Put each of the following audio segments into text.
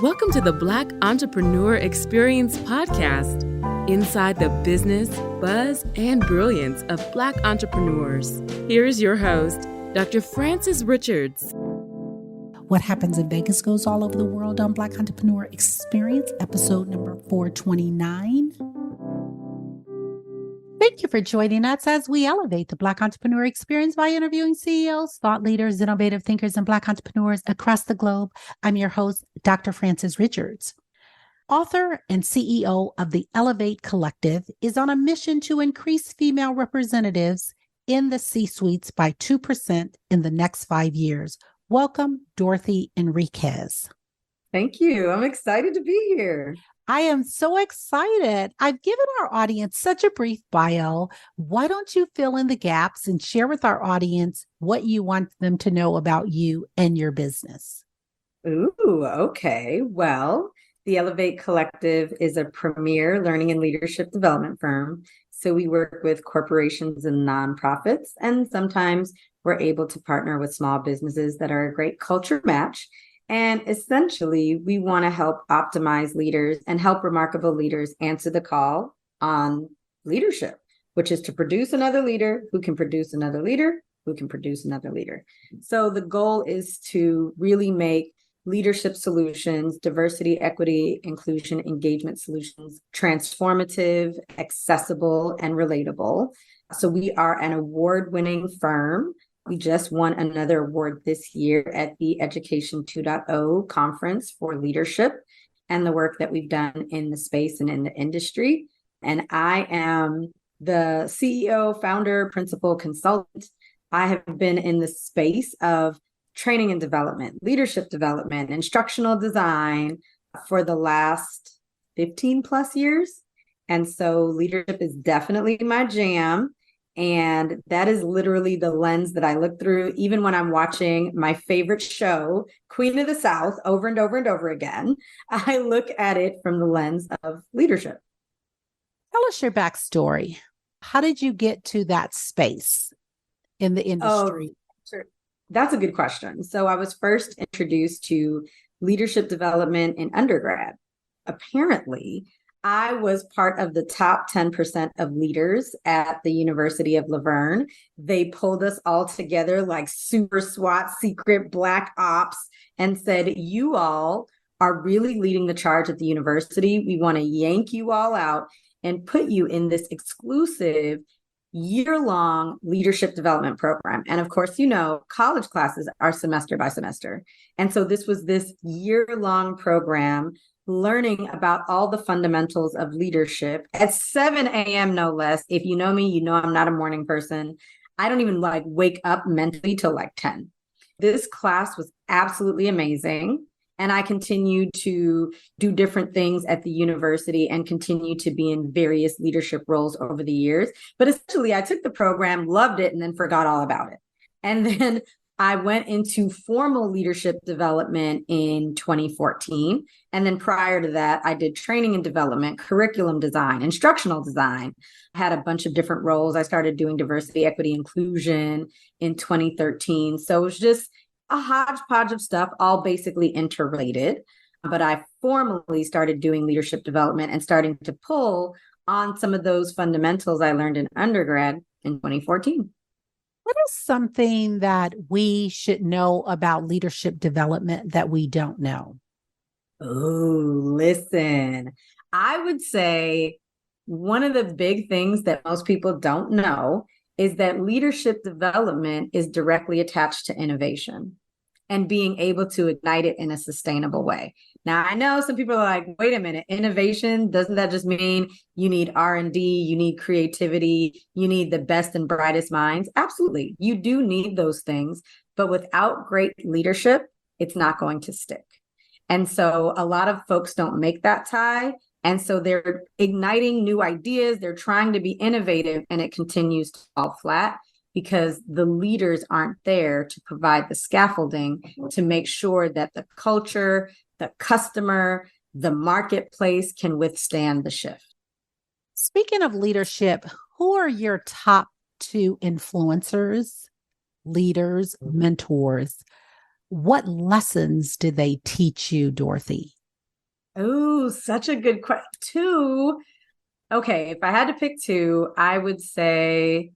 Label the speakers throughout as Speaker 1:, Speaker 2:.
Speaker 1: Welcome to the Black Entrepreneur Experience podcast, inside the business, buzz, and brilliance of Black entrepreneurs. Here is your host, Dr. Frances Richards.
Speaker 2: What happens in Vegas goes all over the world on Black Entrepreneur Experience, episode number 429. Thank you for joining us as we elevate the Black Entrepreneur Experience by interviewing CEOs, thought leaders, innovative thinkers, and Black entrepreneurs across the globe. I'm your host, Dr. Frances Richards. Author and CEO of the Elevate Collective is on a mission to increase female representatives in the C-suites by 2% in the next 5 years. Welcome, Dorothy Enriquez.
Speaker 3: Thank you. I'm excited to be here.
Speaker 2: I am so excited. I've given our audience such a brief bio. Why don't you fill in the gaps and share with our audience what you want them to know about you and your business?
Speaker 3: Ooh, okay. Well, the Elevate Collective is a premier learning and leadership development firm. So we work with corporations and nonprofits, and sometimes we're able to partner with small businesses that are a great culture match. And essentially, we want to help optimize leaders and help remarkable leaders answer the call on leadership, which is to produce another leader who can produce another leader who can produce another leader. So the goal is to really make leadership solutions, diversity, equity, inclusion, engagement solutions, transformative, accessible, and relatable. So we are an award-winning firm. We just won another award this year at the Education 2.0 conference for leadership and the work that we've done in the space and in the industry. And I am the CEO, founder, principal consultant. I have been in the space of training and development, leadership development, instructional design for the last 15 plus years. And so leadership is definitely my jam. And that is literally the lens that I look through, even when I'm watching my favorite show, Queen of the South, over and over and over again. I look at it from the lens of leadership.
Speaker 2: Tell us your backstory. How did you get to that space in the industry?
Speaker 3: Oh, sure. That's a good question. So I was first introduced to leadership development in undergrad. Apparently, I was part of the top 10% of leaders at the University of Laverne. They pulled us all together like super SWAT, secret black ops, and said, you all are really leading the charge at the university. We want to yank you all out and put you in this exclusive year-long leadership development program. And of course, you know, college classes are semester by semester. And so this was this year-long program learning about all the fundamentals of leadership at 7 a.m. no less. If you know me, you know I'm not a morning person. I don't even wake up mentally till 10. This class was absolutely amazing. And I continued to do different things at the university and continue to be in various leadership roles over the years. But essentially, I took the program, loved it, and then forgot all about it. And then I went into formal leadership development in 2014. And then prior to that, I did training and development, curriculum design, instructional design. I had a bunch of different roles. I started doing diversity, equity, inclusion in 2013. So it was just a hodgepodge of stuff, all basically interrelated. But I formally started doing leadership development and starting to pull on some of those fundamentals I learned in undergrad in 2014.
Speaker 2: What is something that we should know about leadership development that we don't know?
Speaker 3: Oh, listen, I would say one of the big things that most people don't know is that leadership development is directly attached to innovation and being able to ignite it in a sustainable way. Now, I know some people are like, wait a minute, innovation, doesn't that just mean you need R&D, you need creativity, you need the best and brightest minds? Absolutely. You do need those things, but without great leadership, it's not going to stick. And so a lot of folks don't make that tie. And so they're igniting new ideas, they're trying to be innovative, and it continues to fall flat because the leaders aren't there to provide the scaffolding to make sure that the culture, the customer, the marketplace can withstand the shift.
Speaker 2: Speaking of leadership, who are your top 2 influencers, leaders, mentors? What lessons did they teach you, Dorothy?
Speaker 3: Oh, such a good question. Two. Okay, if I had to pick two, I would say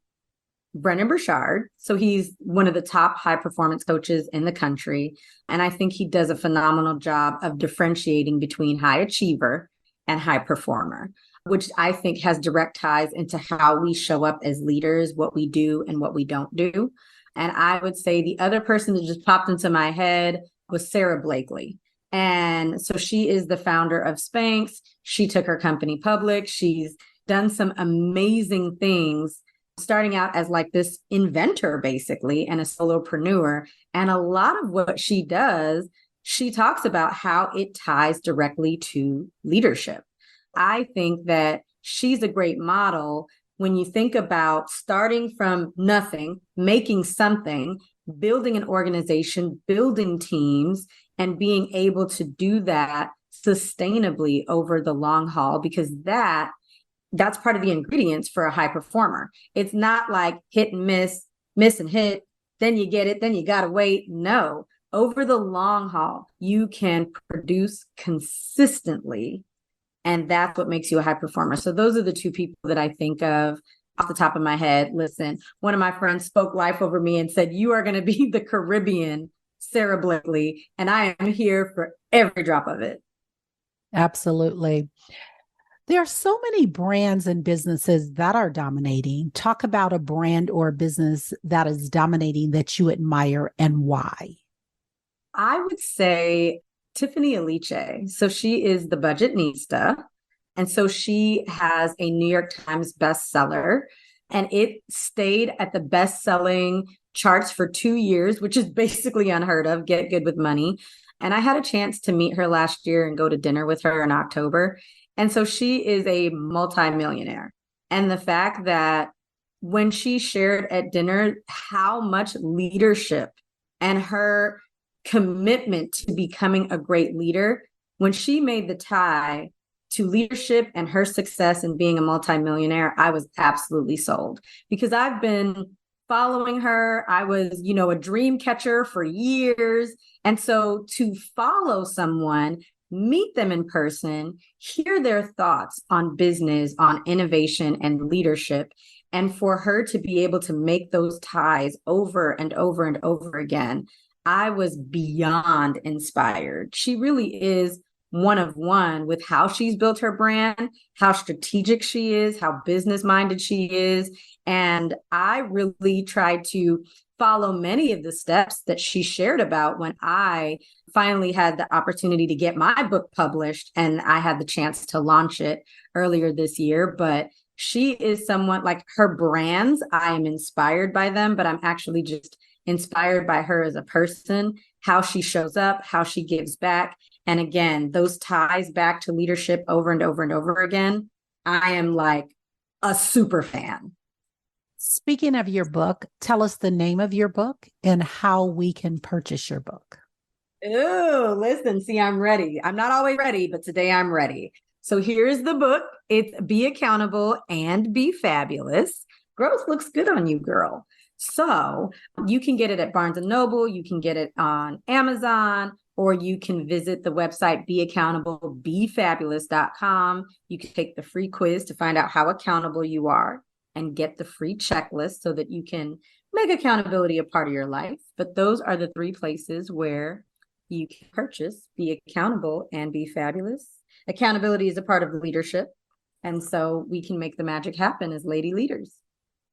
Speaker 3: Brennan Burchard. So he's one of the top high performance coaches in the country. And I think he does a phenomenal job of differentiating between high achiever and high performer, which I think has direct ties into how we show up as leaders, what we do and what we don't do. And I would say the other person that just popped into my head was Sarah Blakely. And so she is the founder of Spanx. She took her company public. She's done some amazing things, starting out as like this inventor, basically, and a solopreneur. And a lot of what she does, she talks about how it ties directly to leadership. I think that she's a great model when you think about starting from nothing, making something, building an organization, building teams, and being able to do that sustainably over the long haul, because that's part of the ingredients for a high performer. It's not like hit and miss and hit, then you get it, then you got to wait. No, over the long haul, you can produce consistently. And that's what makes you a high performer. So those are the two people that I think of off the top of my head. Listen, one of my friends spoke life over me and said, you are going to be the Caribbean Sarah Blakely, and I am here for every drop of it.
Speaker 2: Absolutely. There are so many brands and businesses that are dominating. Talk about a brand or a business that is dominating that you admire and why.
Speaker 3: I would say Tiffany Aliche. So she is the Budgetnista. And so she has a New York Times bestseller, and it stayed at the best-selling charts for 2 years, which is basically unheard of. Get good with money. And I had a chance to meet her last year and go to dinner with her in October. And so she is a multimillionaire. And the fact that when she shared at dinner how much leadership and her commitment to becoming a great leader, when she made the tie to leadership and her success in being a multimillionaire, I was absolutely sold, because I've been following her. I was, a dream catcher for years. And so to follow someone, meet them in person, hear their thoughts on business, on innovation and leadership, and for her to be able to make those ties over and over and over again, I was beyond inspired. She really is one of one with how she's built her brand, how strategic she is, how business minded she is. And I really tried to follow many of the steps that she shared about when I finally had the opportunity to get my book published, and I had the chance to launch it earlier this year. But she is someone, like, her brands, I am inspired by them, but I'm actually just inspired by her as a person, how she shows up, how she gives back. And again, those ties back to leadership over and over and over again. I am like a super fan.
Speaker 2: Speaking of your book, tell us the name of your book and how we can purchase your book.
Speaker 3: Oh, listen, see, I'm ready. I'm not always ready, but today I'm ready. So here's the book. It's Be Accountable and Be Fabulous. Growth looks good on you, girl. So you can get it at Barnes & Noble. You can get it on Amazon, or you can visit the website beaccountable.befabulous.com. You can take the free quiz to find out how accountable you are and get the free checklist so that you can make accountability a part of your life. But those are the three places where you can purchase Be Accountable and Be Fabulous. Accountability is a part of leadership. And so we can make the magic happen as lady leaders.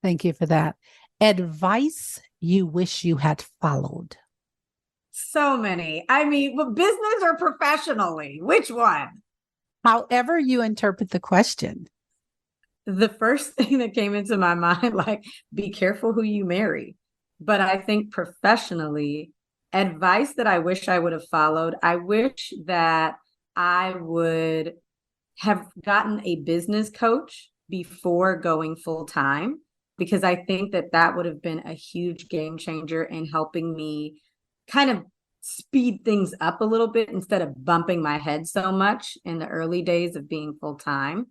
Speaker 2: Thank you for that. Advice you wish you had followed.
Speaker 3: So many. I mean, business or professionally? Which one?
Speaker 2: However you interpret the question.
Speaker 3: The first thing that came into my mind, like, be careful who you marry. But I think professionally, advice that I wish I would have followed, I wish that I would have gotten a business coach before going full time, because I think that that would have been a huge game changer in helping me kind of speed things up a little bit instead of bumping my head so much in the early days of being full time.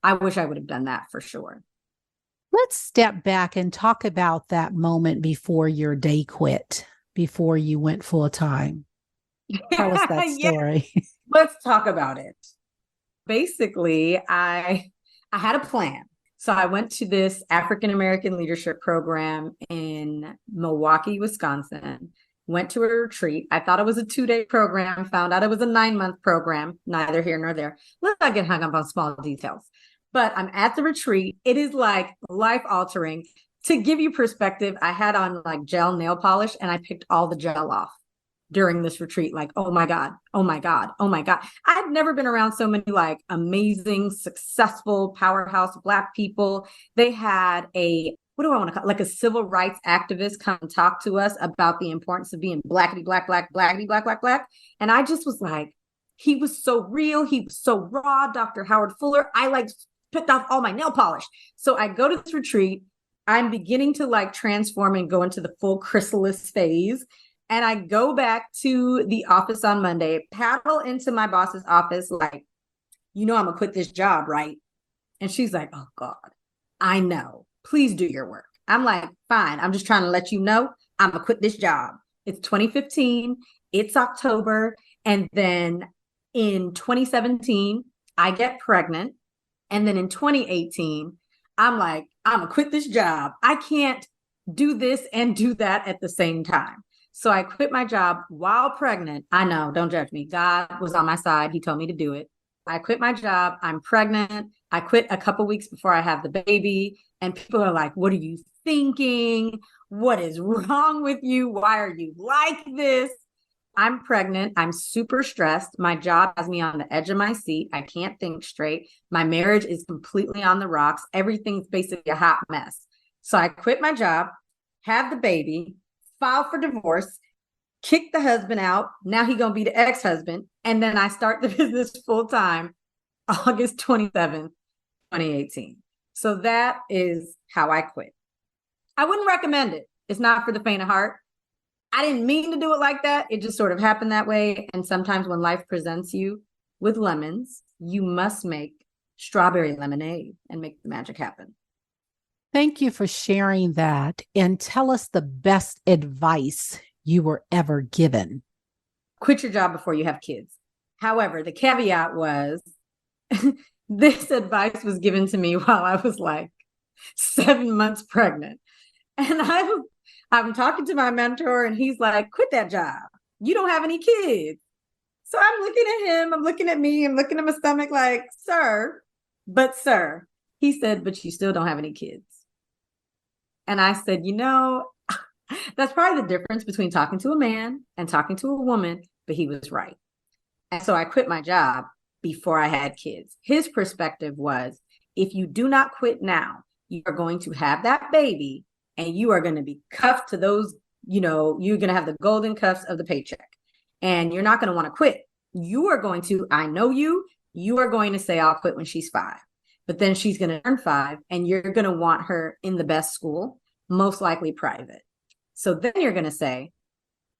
Speaker 3: I wish I would have done that for sure.
Speaker 2: Let's step back and talk about that moment before your day quit, before you went full time. Tell us that story.
Speaker 3: Let's talk about it. Basically, I had a plan. So I went to this African American leadership program in Milwaukee, Wisconsin. Went to a retreat. I thought it was a 2-day program, found out it was a 9-month program, neither here nor there. Let's not get hung up on small details. But I'm at the retreat. It is like life altering. To give you perspective, I had on like gel nail polish and I picked all the gel off during this retreat. Like, oh my God, oh my God, oh my God. I've never been around so many like amazing, successful, powerhouse Black people. They had what do I want to call it? Like a civil rights activist come and talk to us about the importance of being blackity, black, black, blackity, black, black, black. And I just was like, he was so real. He was so raw. Dr. Howard Fuller. I like picked off all my nail polish. So I go to this retreat. I'm beginning to like transform and go into the full chrysalis phase. And I go back to the office on Monday, paddle into my boss's office, like, I'm going to quit this job, right? And she's like, oh God, I know. Please do your work. I'm like, fine. I'm just trying to let you know I'm going to quit this job. It's 2015. It's October. And then in 2017, I get pregnant. And then in 2018, I'm like, I'm going to quit this job. I can't do this and do that at the same time. So I quit my job while pregnant. I know, don't judge me. God was on my side. He told me to do it. I quit my job. I'm pregnant. I quit a couple weeks before I have the baby. And people are like, what are you thinking? What is wrong with you? Why are you like this? I'm pregnant. I'm super stressed. My job has me on the edge of my seat. I can't think straight. My marriage is completely on the rocks. Everything's basically a hot mess. So I quit my job, have the baby, file for divorce, kick the husband out. Now he's going to be the ex-husband. And then I start the business full time, August 27th, 2018. So that is how I quit. I wouldn't recommend it. It's not for the faint of heart. I didn't mean to do it like that. It just sort of happened that way. And sometimes when life presents you with lemons, you must make strawberry lemonade and make the magic happen.
Speaker 2: Thank you for sharing that. And tell us the best advice you were ever given.
Speaker 3: Quit your job before you have kids. However, the caveat was this advice was given to me while I was like 7 months pregnant. And I'm talking to my mentor and he's like, quit that job. You don't have any kids. So I'm looking at him, I'm looking at me, I'm looking at my stomach like, sir, he said, but you still don't have any kids. And I said, that's probably the difference between talking to a man and talking to a woman, but he was right. And so I quit my job before I had kids. His perspective was, if you do not quit now, you are going to have that baby and you are going to be cuffed to those, you're going to have the golden cuffs of the paycheck and you're not going to want to quit. You are going to, I know you are going to say, I'll quit when she's 5. But then she's going to turn 5 and you're going to want her in the best school, most likely private. So then you're going to say,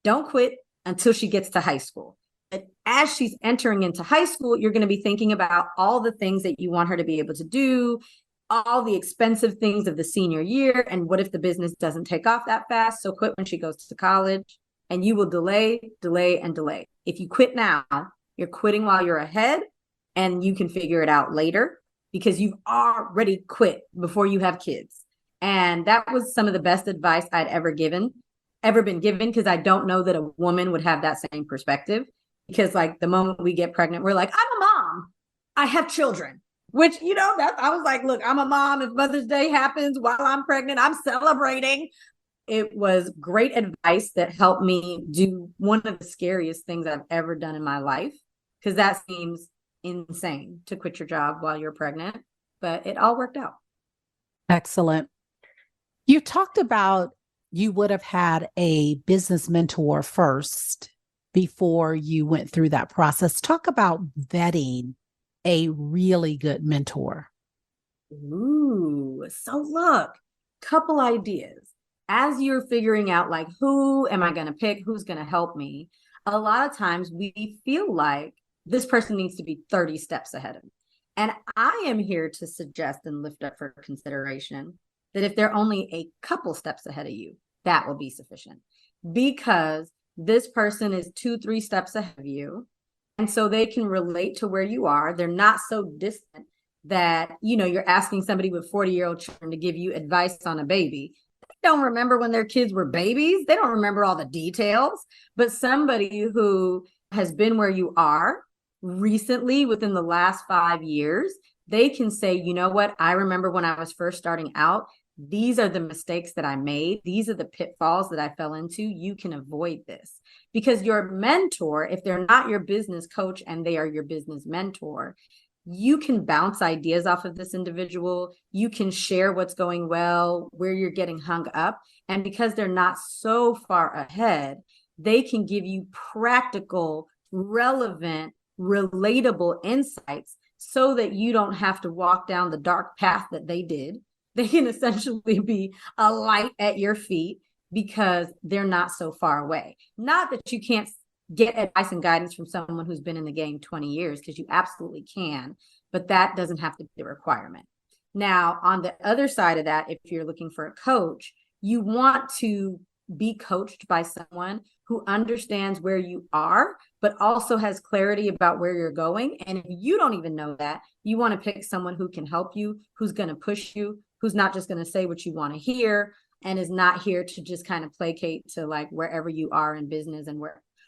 Speaker 3: don't quit until she gets to high school. But as she's entering into high school, you're going to be thinking about all the things that you want her to be able to do, all the expensive things of the senior year. And what if the business doesn't take off that fast? So quit when she goes to college and you will delay, and delay. If you quit now, you're quitting while you're ahead and you can figure it out later because you've already quit before you have kids. And that was some of the best advice I'd ever been given, because I don't know that a woman would have that same perspective. Because like the moment we get pregnant, we're like, I'm a mom. I have children, which, I was like, look, I'm a mom. If Mother's Day happens while I'm pregnant, I'm celebrating. It was great advice that helped me do one of the scariest things I've ever done in my life, because that seems insane to quit your job while you're pregnant, but it all worked out.
Speaker 2: Excellent. You talked about you would have had a business mentor first before you went through that process. Talk about vetting a really good mentor.
Speaker 3: Ooh, so look, couple ideas. As you're figuring out like, who am I going to pick? Who's going to help me? A lot of times we feel like this person needs to be 30 steps ahead of me. And I am here to suggest and lift up for consideration that if they're only a couple steps ahead of you, that will be sufficient, because this person is 2-3 steps ahead of you. And so they can relate to where you are. They're not so distant that, you're asking somebody with 40-year-old children to give you advice on a baby. They don't remember when their kids were babies. They don't remember all the details. But somebody who has been where you are recently within the last 5 years, they can say, you know what? I remember when I was first starting out, these are the mistakes that I made. These are the pitfalls that I fell into. You can avoid this, because your mentor, if they're not your business coach and they are your business mentor, you can bounce ideas off of this individual. You can share what's going well, where you're getting hung up. And because they're not so far ahead, they can give you practical, relevant, relatable insights so that you don't have to walk down the dark path that they did. They can essentially be a light at your feet because they're not so far away. Not that you can't get advice and guidance from someone who's been in the game 20 years, because you absolutely can, but that doesn't have to be the requirement. Now, on the other side of that, if you're looking for a coach, you want to be coached by someone who understands where you are, but also has clarity about where you're going. And if you don't even know that, you want to pick someone who can help you, who's going to push you, who's not just going to say what you want to hear, and is not here to just kind of placate to like wherever you are in business and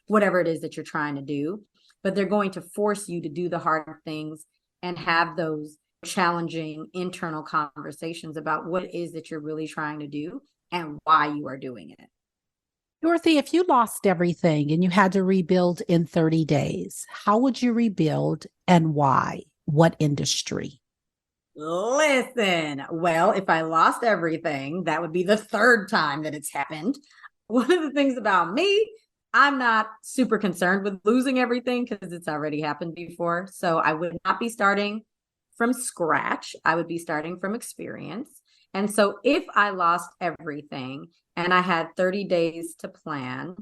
Speaker 3: whatever it is that you're trying to do. But they're going to force you to do the hard things and have those challenging internal conversations about what it is that you're really trying to do and why you are doing it.
Speaker 2: Dorothy, if you lost everything and you had to rebuild in 30 days, how would you rebuild and why? What industry?
Speaker 3: Listen, well, if I lost everything, that would be the third time that it's happened. One of the things about me, I'm not super concerned with losing everything because it's already happened before. So I would not be starting from scratch. I would be starting from experience. And so if I lost everything and I had 30 days to plan,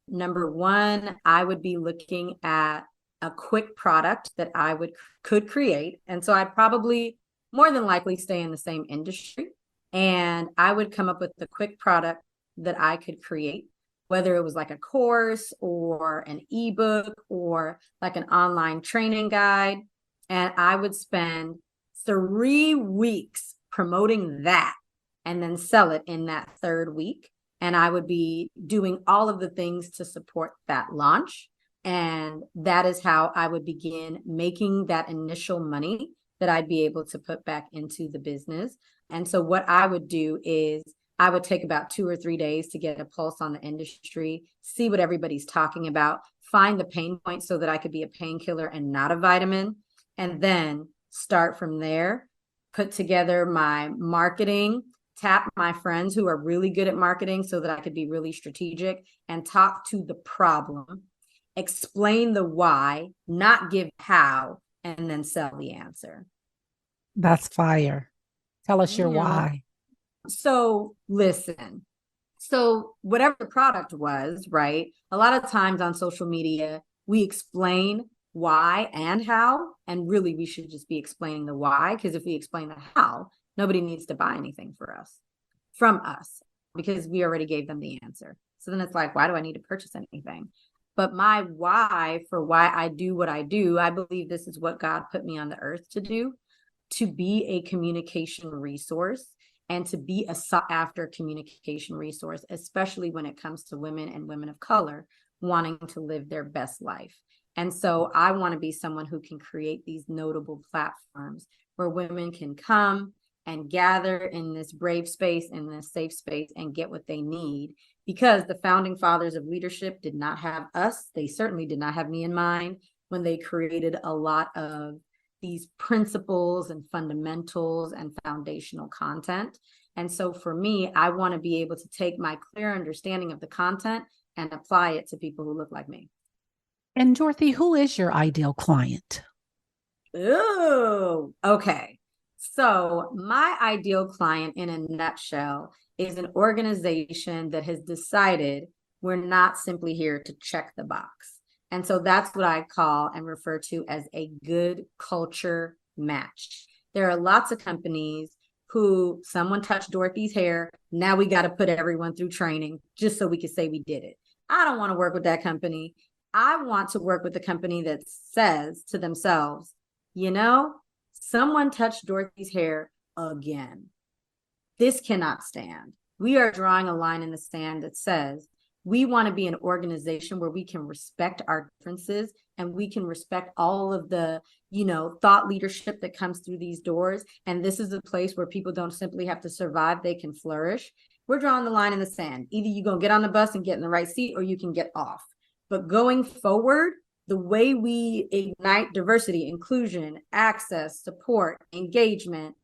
Speaker 3: number one, I would be looking at a quick product that I could create. And so I'd probably more than likely stay in the same industry. And I would come up with the quick product that I could create, whether it was like a course or an ebook or like an online training guide. And I would spend 3 weeks promoting that and then sell it in that third week. And I would be doing all of the things to support that launch. And that is how I would begin making that initial money that I'd be able to put back into the business. And so what I would do is I would take about 2 or 3 days to get a pulse on the industry, see what everybody's talking about, find the pain points so that I could be a painkiller and not a vitamin, and then start from there, put together my marketing, tap my friends who are really good at marketing so that I could be really strategic and talk to the problem, explain the why, not give how, and then sell the answer.
Speaker 2: That's fire. Tell us your why.
Speaker 3: So listen, so whatever the product was, right? A lot of times on social media, we explain why and how, and really we should just be explaining the why, because if we explain the how, nobody needs to buy anything from us because we already gave them the answer. So then it's like, why do I need to purchase anything? But my why for why I do what I do, I believe this is what God put me on the earth to do, to be a communication resource and to be a sought after communication resource, especially when it comes to women and women of color wanting to live their best life. And so I want to be someone who can create these notable platforms where women can come and gather in this brave space, in this safe space, and get what they need. Because the founding fathers of leadership did not have us. They certainly did not have me in mind when they created a lot of these principles and fundamentals and foundational content. And so for me, I want to be able to take my clear understanding of the content and apply it to people who look like me.
Speaker 2: And Dorothy, who is your ideal client?
Speaker 3: Oh, okay. So my ideal client in a nutshell is an organization that has decided we're not simply here to check the box. And so that's what I call and refer to as a good culture match. There are lots of companies who someone touched Dorothy's hair. Now we got to put everyone through training just so we can say we did it. I don't want to work with that company. I want to work with a company that says to themselves, someone touched Dorothy's hair again. This cannot stand. We are drawing a line in the sand that says we want to be an organization where we can respect our differences and we can respect all of the, thought leadership that comes through these doors. And this is a place where people don't simply have to survive, they can flourish. We're drawing the line in the sand. Either you're going to get on the bus and get in the right seat, or you can get off. But going forward, the way we ignite diversity, inclusion, access, support, engagement,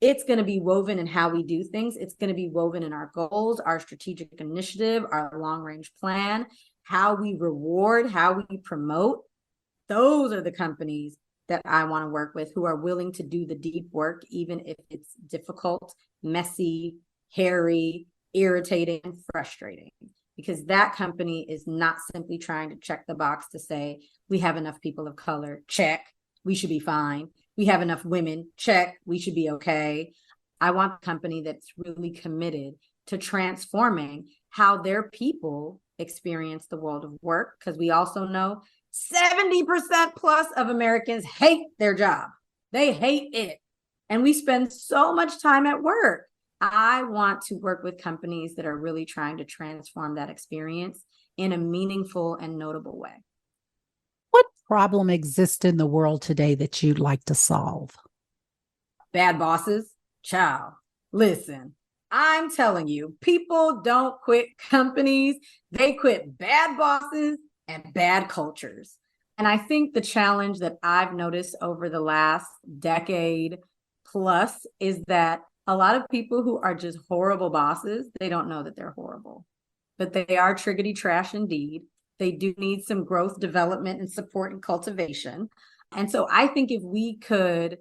Speaker 3: it's going to be woven in how we do things. It's going to be woven in our goals, our strategic initiative, our long-range plan, how we reward, how we promote. Those are the companies that I want to work with, who are willing to do the deep work, even if it's difficult, messy, hairy, irritating, and frustrating. Because that company is not simply trying to check the box to say, we have enough people of color, check, we should be fine. We have enough women, check, we should be okay. I want a company that's really committed to transforming how their people experience the world of work, because we also know 70% plus of Americans hate their job. They hate it. And we spend so much time at work. I want to work with companies that are really trying to transform that experience in a meaningful and notable way.
Speaker 2: What problem exists in the world today that you'd like to solve?
Speaker 3: Bad bosses? Child, listen, I'm telling you, people don't quit companies. They quit bad bosses and bad cultures. And I think the challenge that I've noticed over the last decade plus is that a lot of people who are just horrible bosses, they don't know that they're horrible, but they are triggity trash indeed. They do need some growth, development, and support and cultivation. And so I think if we could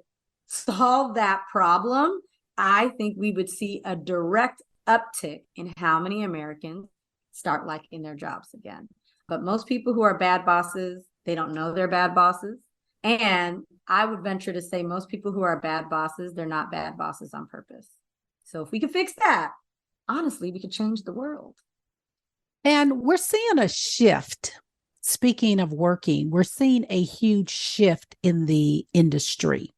Speaker 3: solve that problem, I think we would see a direct uptick in how many Americans start liking their jobs again. But most people who are bad bosses, they don't know they're bad bosses. And I would venture to say most people who are bad bosses, they're not bad bosses on purpose. So if we could fix that, honestly, we could change the world.
Speaker 2: And we're seeing a shift. Speaking of working, we're seeing a huge shift in the industry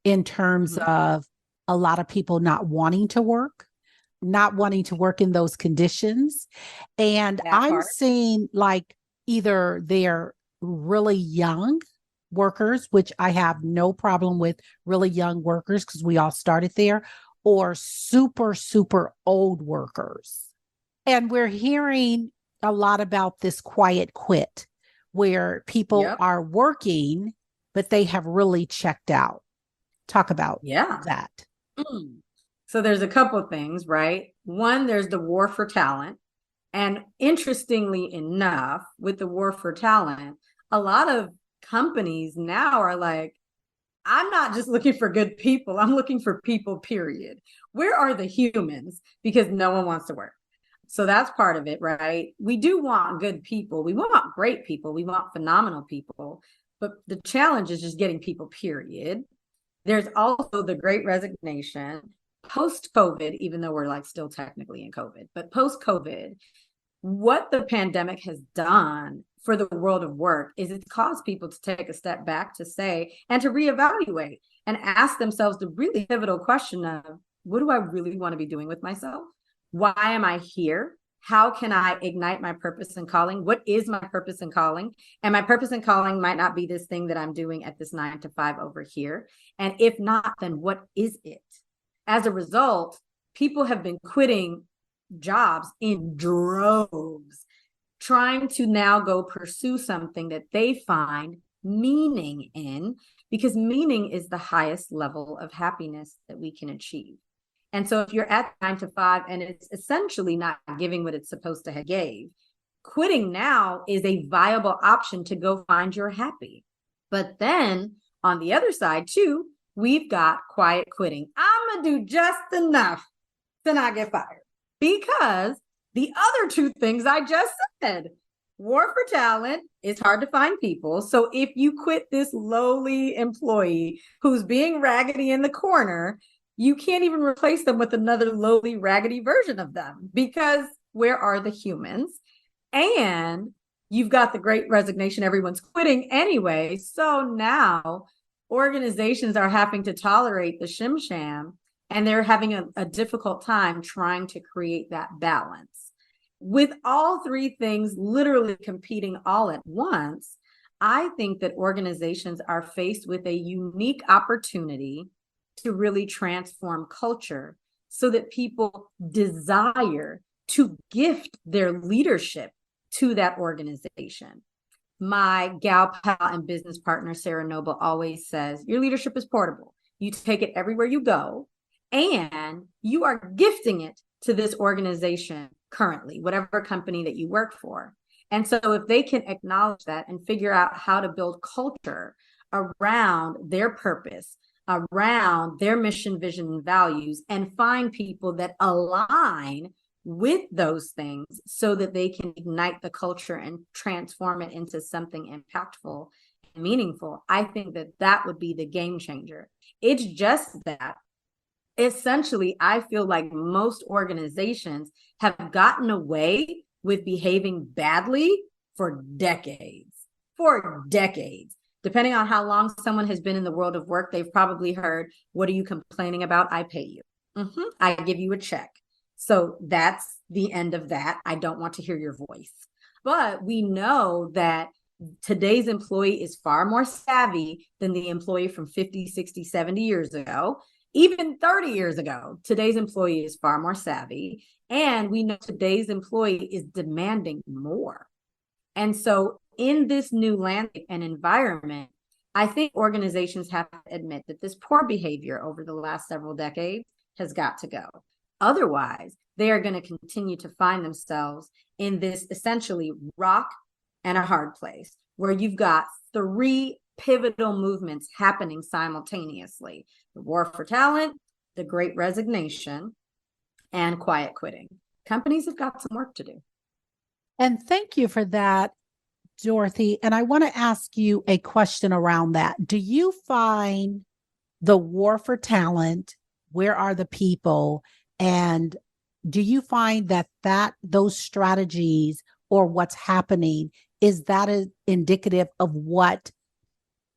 Speaker 2: in terms of a lot of people not wanting to work, not wanting to work in those conditions. And I'm seeing like either they're really young workers, which I have no problem with really young workers because we all started there, or super, super old workers. And we're hearing a lot about this quiet quit where people are working, but they have really checked out. Talk about that.
Speaker 3: So there's a couple of things, right? One, there's the war for talent. And interestingly enough, with the war for talent, a lot of companies now are like, I'm not just looking for good people. I'm looking for people, period. Where are the humans? Because no one wants to work. So that's part of it, right? We do want good people. We want great people. We want phenomenal people. But the challenge is just getting people, period. There's also the great resignation post-COVID, even though we're like still technically in COVID, but post-COVID, what the pandemic has done for the world of work is it's caused people to take a step back to say, and to reevaluate and ask themselves the really pivotal question of, what do I really want to be doing with myself? Why am I here? How can I ignite my purpose and calling? What is my purpose and calling? And my purpose and calling might not be this thing that I'm doing at this 9 to 5 over here. And if not, then what is it? As a result, people have been quitting jobs in droves, trying to now go pursue something that they find meaning in, because meaning is the highest level of happiness that we can achieve. And so if you're at 9 to 5 and it's essentially not giving what it's supposed to have gave, quitting now is a viable option to go find your happy. But then on the other side too, we've got quiet quitting. I'm going to do just enough to not get fired, because the other two things I just said, war for talent, it's hard to find people. So if you quit this lowly employee who's being raggedy in the corner, you can't even replace them with another lowly, raggedy version of them, because where are the humans? And you've got the great resignation, everyone's quitting anyway. So now organizations are having to tolerate the shim sham, and they're having a difficult time trying to create that balance. With all three things literally competing all at once, I think that organizations are faced with a unique opportunity to really transform culture so that people desire to gift their leadership to that organization. My gal pal and business partner, Sarah Noble, always says, your leadership is portable. You take it everywhere you go, and you are gifting it to this organization currently, whatever company that you work for. And so if they can acknowledge that and figure out how to build culture around their purpose, around their mission, vision, and values, and find people that align with those things so that they can ignite the culture and transform it into something impactful and meaningful, I think that that would be the game changer. It's just that essentially, I feel like most organizations have gotten away with behaving badly for decades. For decades. Depending on how long someone has been in the world of work, they've probably heard, what are you complaining about? I pay you. I give you a check. So that's the end of that. I don't want to hear your voice. But we know that today's employee is far more savvy than the employee from 50, 60, 70 years ago. Even 30 years ago, today's employee is far more savvy. And we know today's employee is demanding more. And so in this new landscape and environment, I think organizations have to admit that this poor behavior over the last several decades has got to go. Otherwise, they are going to continue to find themselves in this essentially rock and a hard place where you've got three pivotal movements happening simultaneously: the war for talent, the great resignation, and quiet quitting. Companies have got some work to do.
Speaker 2: And thank you for that, Dorothy. And I want to ask you a question around that. Do you find the war for talent, where are the people, and do you find that those strategies or what's happening, is that indicative of what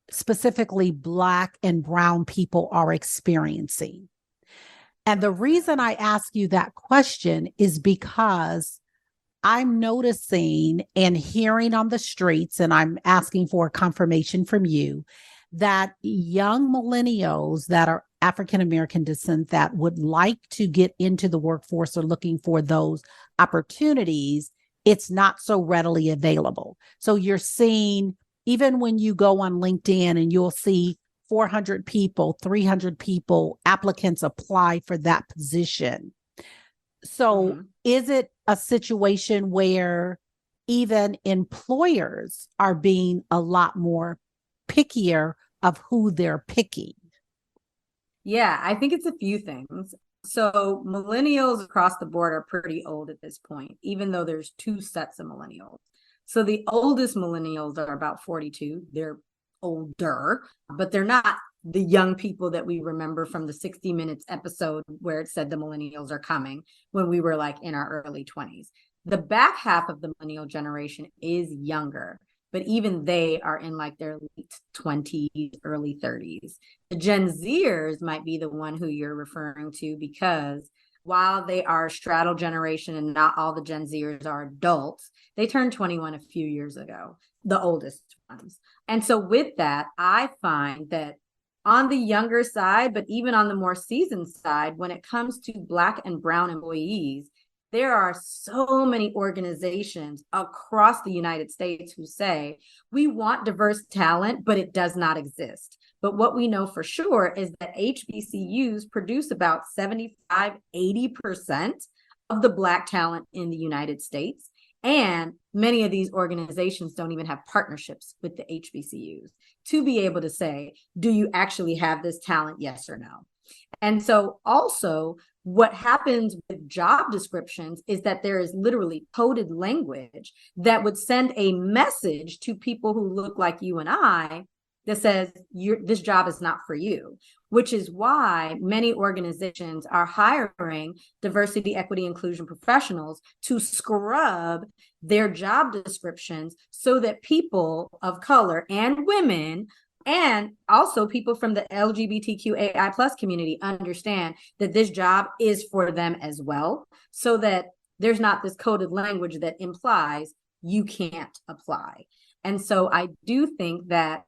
Speaker 2: specifically Black and Brown people are experiencing? And the reason I ask you that question is because I'm noticing and hearing on the streets, and I'm asking for confirmation from you, that young millennials that are African American descent that would like to get into the workforce or looking for those opportunities, it's not so readily available. So you're seeing, even when you go on LinkedIn and you'll see 400 people, 300 people, applicants apply for that position. So is it a situation where even employers are being a lot more pickier of who they're picking?
Speaker 3: Yeah, I think it's a few things. So millennials across the board are pretty old at this point, even though there's two sets of millennials. So the oldest millennials are about 42. They're older, but they're not the young people that we remember from the 60 Minutes episode where it said the millennials are coming, when we were like in our early 20s. The back half of the millennial generation is younger, but even they are in like their late 20s, early 30s. The Gen Zers might be the one who you're referring to, because while they are straddle generation and not all the Gen Zers are adults, they turned 21 a few years ago, the oldest ones. And so with that, I find that on the younger side, but even on the more seasoned side, when it comes to Black and Brown employees, there are so many organizations across the United States who say, we want diverse talent, but it does not exist. But what we know for sure is that HBCUs produce about 75, 80% of the Black talent in the United States. And many of these organizations don't even have partnerships with the HBCUs to be able to say, do you actually have this talent? Yes or no. And so also what happens with job descriptions is that there is literally coded language that would send a message to people who look like you and I that says, this job is not for you, which is why many organizations are hiring diversity, equity, inclusion professionals to scrub their job descriptions so that people of color and women and also people from the LGBTQAI plus community understand that this job is for them as well, so that there's not this coded language that implies you can't apply. And so I do think that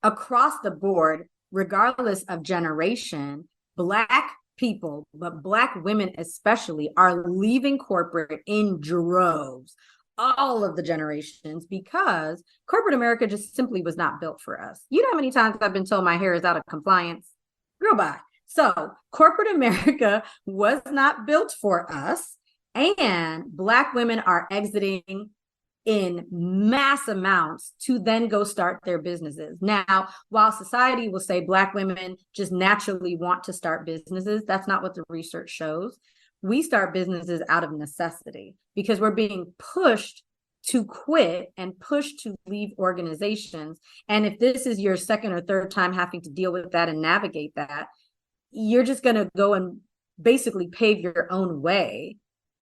Speaker 3: across the board, regardless of generation, Black people, but Black women especially, are leaving corporate in droves, all of the generations, because corporate America just simply was not built for us. You know how many times I've been told my hair is out of compliance? Girl, bye. So corporate America was not built for us, and Black women are exiting in mass amounts to then go start their businesses. Now, while society will say Black women just naturally want to start businesses, that's not what the research shows. We start businesses out of necessity because we're being pushed to quit and pushed to leave organizations. And if this is your second or third time having to deal with that and navigate that, you're just going to go and basically pave your own way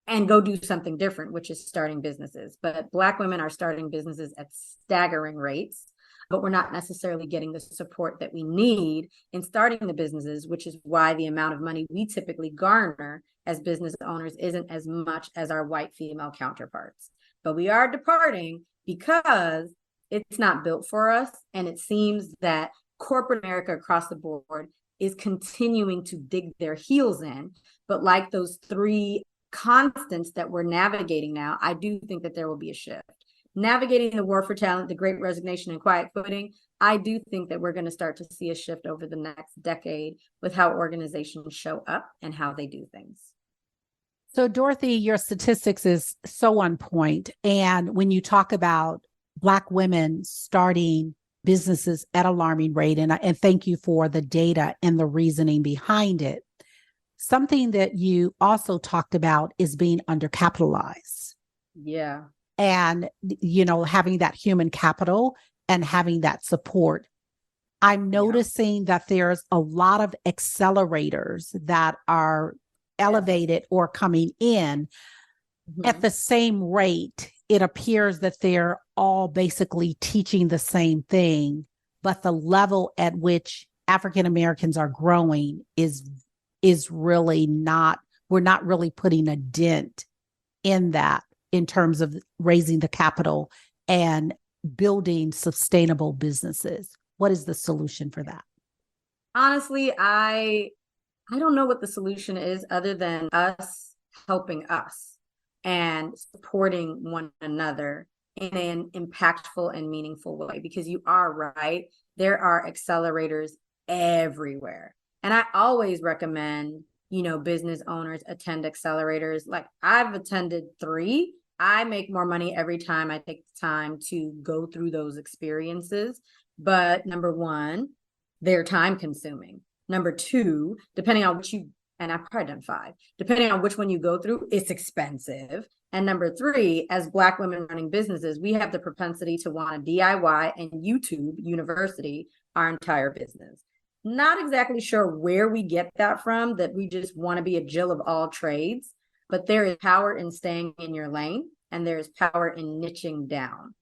Speaker 3: and go do something different, which is starting businesses. But Black women are starting businesses at staggering rates, but we're not necessarily getting the support that we need in starting the businesses, which is why the amount of money we typically garner as business owners isn't as much as our white female counterparts. But we are departing because it's not built for us. And it seems that corporate America across the board is continuing to dig their heels in. But like those three constants that we're navigating now, I do think that there will be a shift. Navigating the war for talent, the great resignation, and quiet quitting, I do think that we're going to start to see a shift over the next decade with how organizations show up and how they do things.
Speaker 2: So, Dorothy, your statistics is so on point. And when you talk about Black women starting businesses at alarming rate, and thank you for the data and the reasoning behind it. Something that you also talked about is being undercapitalized.
Speaker 3: Yeah.
Speaker 2: And, having that human capital and having that support. I'm noticing that there's a lot of accelerators that are elevated or coming in at the same rate. It appears that they're all basically teaching the same thing, but the level at which African Americans are growing is really not, we're not really putting a dent in that in terms of raising the capital and building sustainable businesses. What is the solution for that?
Speaker 3: Honestly, I don't know what the solution is other than us helping us and supporting one another in an impactful and meaningful way, because you are right. There are accelerators everywhere. And I always recommend, business owners attend accelerators. Like, I've attended 3. I make more money every time I take the time to go through those experiences. But number 1, they're time consuming. Number 2, depending on and I've probably done 5, depending on which one you go through, it's expensive. And number 3, as Black women running businesses, we have the propensity to want to DIY and YouTube university our entire business. Not exactly sure where we get that from, that we just want to be a Jill of all trades, but there is power in staying in your lane and there is power in niching down.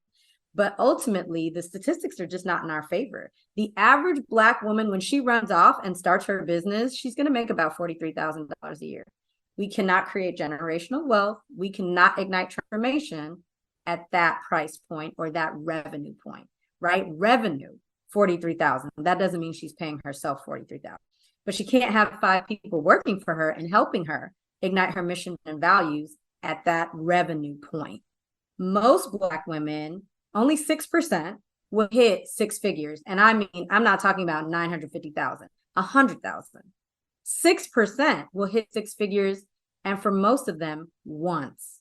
Speaker 3: But ultimately, the statistics are just not in our favor. The average Black woman, when she runs off and starts her business, she's going to make about $43,000 a year. We cannot create generational wealth. We cannot ignite transformation at that price point or that revenue point, right? Revenue, $43,000. That doesn't mean she's paying herself $43,000, but she can't have 5 people working for her and helping her ignite her mission and values at that revenue point. Most Black women, only 6% will hit 6 figures. And I mean, I'm not talking about 950,000, 100,000. 6% will hit 6 figures. And for most of them, once.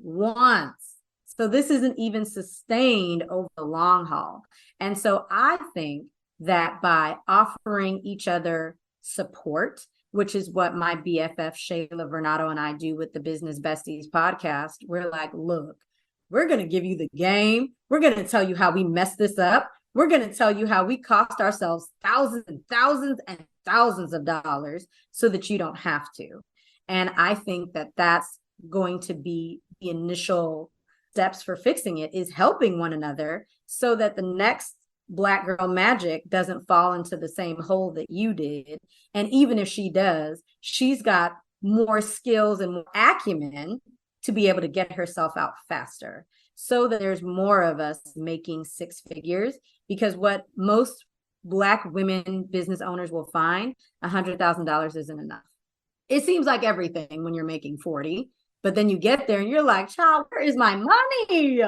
Speaker 3: So this isn't even sustained over the long haul. And so I think that by offering each other support, which is what my BFF Shayla Vernado and I do with the Business Besties podcast, we're like, look, we're going to give you the game. We're going to tell you how we messed this up. We're going to tell you how we cost ourselves thousands and thousands and thousands of dollars so that you don't have to. And I think that that's going to be the initial steps for fixing it is helping one another so that the next Black girl magic doesn't fall into the same hole that you did. And even if she does, she's got more skills and more acumen to be able to get herself out faster, so that there's more of us making six figures. Because what most Black women business owners will find, $100,000 isn't enough. It seems like everything when you're making 40, but then you get there and you're like, child, where is my money?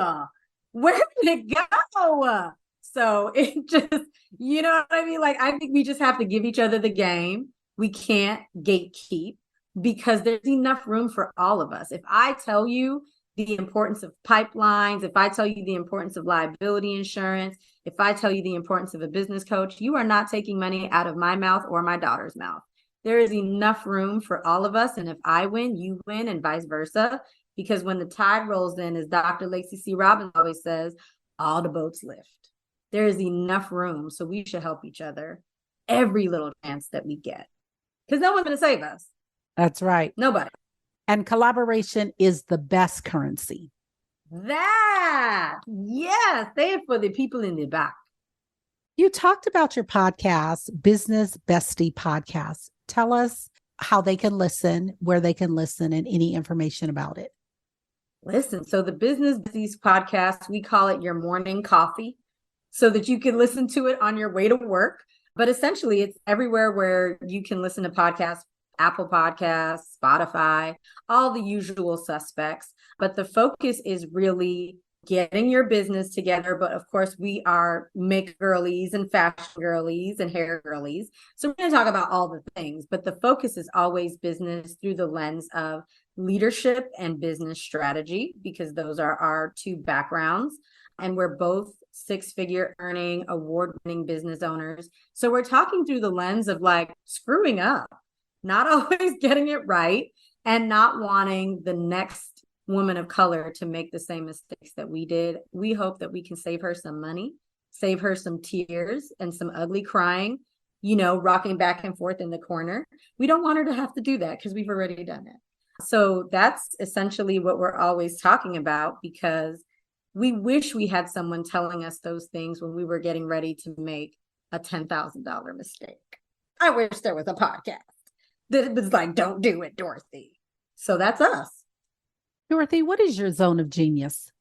Speaker 3: Where did it go? So it just, you know what I mean? Like, I think we just have to give each other the game. We can't gatekeep, because there's enough room for all of us. If I tell you the importance of pipelines, if I tell you the importance of liability insurance, if I tell you the importance of a business coach, you are not taking money out of my mouth or my daughter's mouth. There is enough room for all of us. And if I win, you win, and vice versa. Because when the tide rolls in, as Dr. Lacey C. Robbins always says, all the boats lift. There is enough room. So we should help each other every little chance that we get. Because no one's going to save us.
Speaker 2: That's right.
Speaker 3: Nobody.
Speaker 2: And collaboration is the best currency.
Speaker 3: That, yes, say it for the people in the back.
Speaker 2: You talked about your podcast, Business Bestie Podcast. Tell us how they can listen, where they can listen, and any information about it.
Speaker 3: Listen, so the Business Besties Podcast, we call it your morning coffee, so that you can listen to it on your way to work. But essentially, it's everywhere where you can listen to podcasts. Apple Podcasts, Spotify, all the usual suspects. But the focus is really getting your business together. But of course, we are make girlies and fashion girlies and hair girlies. So we're going to talk about all the things, but the focus is always business through the lens of leadership and business strategy, because those are our two backgrounds. And we're both six-figure earning, award-winning business owners. So we're talking through the lens of like screwing up, not always getting it right, and not wanting the next woman of color to make the same mistakes that we did. We hope that we can save her some money, save her some tears and some ugly crying, rocking back and forth in the corner. We don't want her to have to do that because we've already done it. So that's essentially what we're always talking about, because we wish we had someone telling us those things when we were getting ready to make a $10,000 mistake. I wish there was a podcast that was like, don't do it, Dorothy. So that's us.
Speaker 2: Dorothy, what is your zone of genius?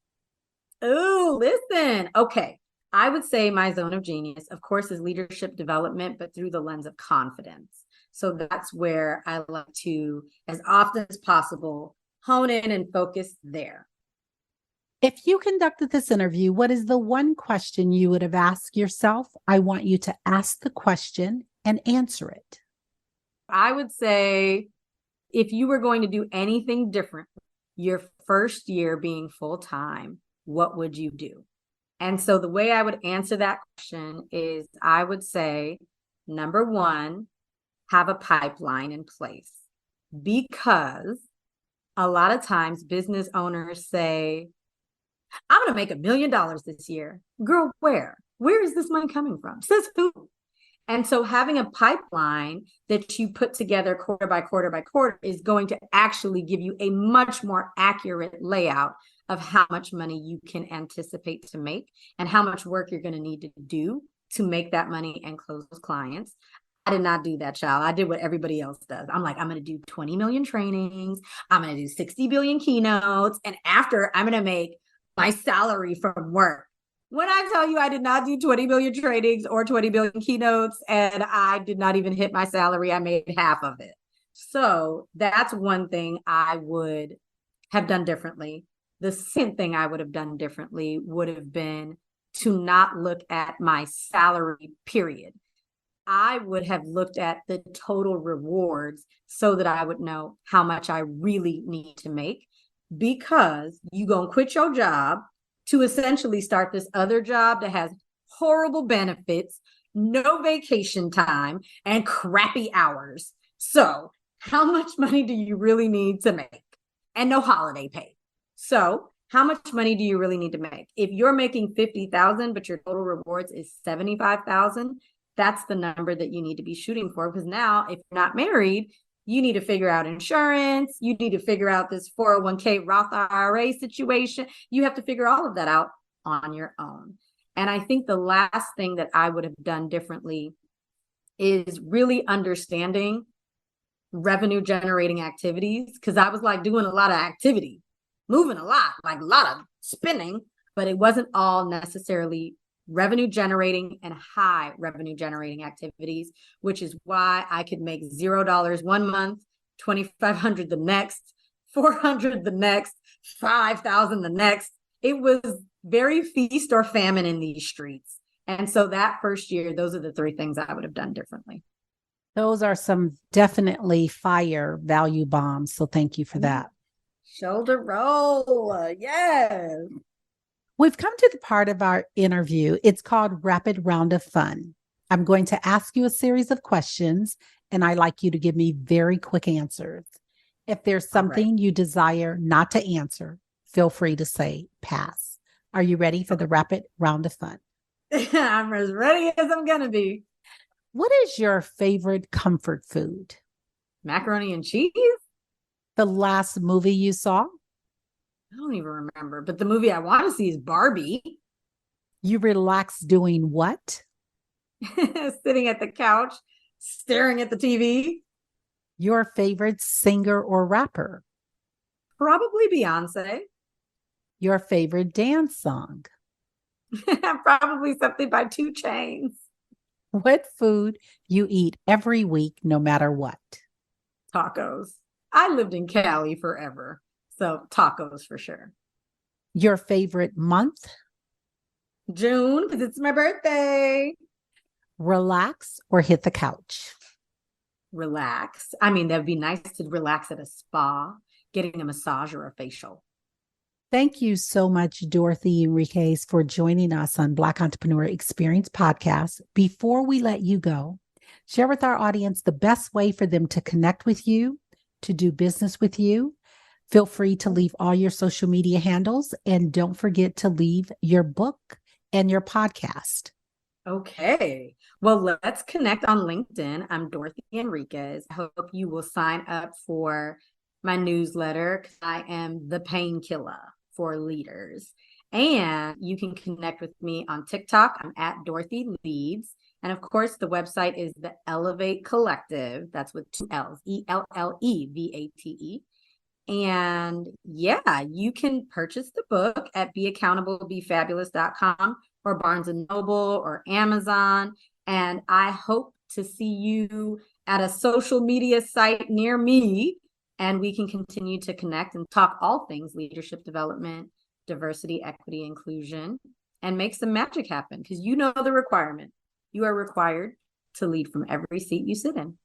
Speaker 3: Oh, listen. Okay. I would say my zone of genius, of course, is leadership development, but through the lens of confidence. So that's where I like to, as often as possible, hone in and focus there.
Speaker 2: If you conducted this interview, what is the one question you would have asked yourself? I want you to ask the question and answer it.
Speaker 3: I would say, if you were going to do anything different, your first year being full-time, what would you do? And so the way I would answer that question is, I would say, number one, have a pipeline in place. Because a lot of times business owners say, I'm going to make $1 million this year. Girl, where? Where is this money coming from? Says who? And so having a pipeline that you put together quarter by quarter by quarter is going to actually give you a much more accurate layout of how much money you can anticipate to make and how much work you're going to need to do to make that money and close those clients. I did not do that, child. I did what everybody else does. I'm like, I'm going to do 20 million trainings. I'm going to do 60 billion keynotes. And after, I'm going to make my salary from work. When I tell you I did not do 20 million trainings or 20 billion keynotes, and I did not even hit my salary, I made half of it. So that's one thing I would have done differently. The second thing I would have done differently would have been to not look at my salary, period. I would have looked at the total rewards so that I would know how much I really need to make, because you're going to quit your job to essentially start this other job that has horrible benefits, no vacation time, and crappy hours. So how much money do you really need to make? And no holiday pay. So how much money do you really need to make? If you're making $50,000, but your total rewards is $75,000, that's the number that you need to be shooting for. Because now, if you're not married, You need to figure out insurance. You need to figure out this 401k Roth IRA situation. You have to figure all of that out on your own. And I think the last thing that I would have done differently is really understanding revenue generating activities, because I was like doing a lot of activity, moving a lot, like a lot of spinning, but it wasn't all necessarily revenue generating and high revenue generating activities, which is why I could make $0 one month, $2,500 the next, $400 the next, $5,000 the next. It was very feast or famine in these streets. And so that first year, those are the three things I would have done differently.
Speaker 2: Those are some definitely fire value bombs. So thank you for that.
Speaker 3: Shoulder roll. Yes.
Speaker 2: We've come to the part of our interview. It's called Rapid Round of Fun. I'm going to ask you a series of questions, and I'd like you to give me very quick answers. If there's something you desire not to answer, feel free to say pass. Are you ready for the Rapid Round of Fun?
Speaker 3: I'm as ready as I'm going to be.
Speaker 2: What is your favorite comfort food?
Speaker 3: Macaroni and cheese?
Speaker 2: The last movie you saw?
Speaker 3: I don't even remember, but the movie I want to see is Barbie.
Speaker 2: You relax doing what?
Speaker 3: Sitting at the couch, staring at the TV.
Speaker 2: Your favorite singer or rapper?
Speaker 3: Probably Beyonce.
Speaker 2: Your favorite dance song?
Speaker 3: Probably something by 2 Chainz.
Speaker 2: What food you eat every week, no matter what?
Speaker 3: Tacos. I lived in Cali forever, so tacos for sure.
Speaker 2: Your favorite month?
Speaker 3: June, because it's my birthday.
Speaker 2: Relax or hit the couch?
Speaker 3: Relax. I mean, that'd be nice to relax at a spa, getting a massage or a facial.
Speaker 2: Thank you so much, Dorothy Enriquez, for joining us on Black Entrepreneur Experience Podcast. Before we let you go, share with our audience the best way for them to connect with you, to do business with you. Feel free to leave all your social media handles, and don't forget to leave your book and your podcast.
Speaker 3: Okay. Well, let's connect on LinkedIn. I'm Dorothy Enriquez. I hope you will sign up for my newsletter, because I am the painkiller for leaders. And you can connect with me on TikTok. I'm at Dorothy Leads. And of course, the website is the Elevate Collective. That's with 2 L's, ELLEVATE. And yeah, you can purchase the book at beaccountable.befabulous.com or Barnes and Noble or Amazon. And I hope to see you at a social media site near me, and we can continue to connect and talk all things leadership development, diversity, equity, inclusion, and make some magic happen, because you know the requirement. You are required to lead from every seat you sit in.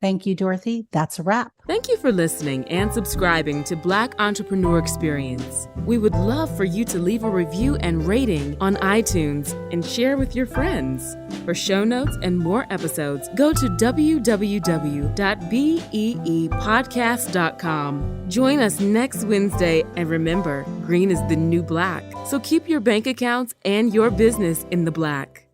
Speaker 2: Thank you, Dorothy. That's a wrap.
Speaker 1: Thank you for listening and subscribing to Black Entrepreneur Experience. We would love for you to leave a review and rating on iTunes and share with your friends. For show notes and more episodes, go to www.beepodcast.com. Join us next Wednesday, and remember, green is the new black. So keep your bank accounts and your business in the black.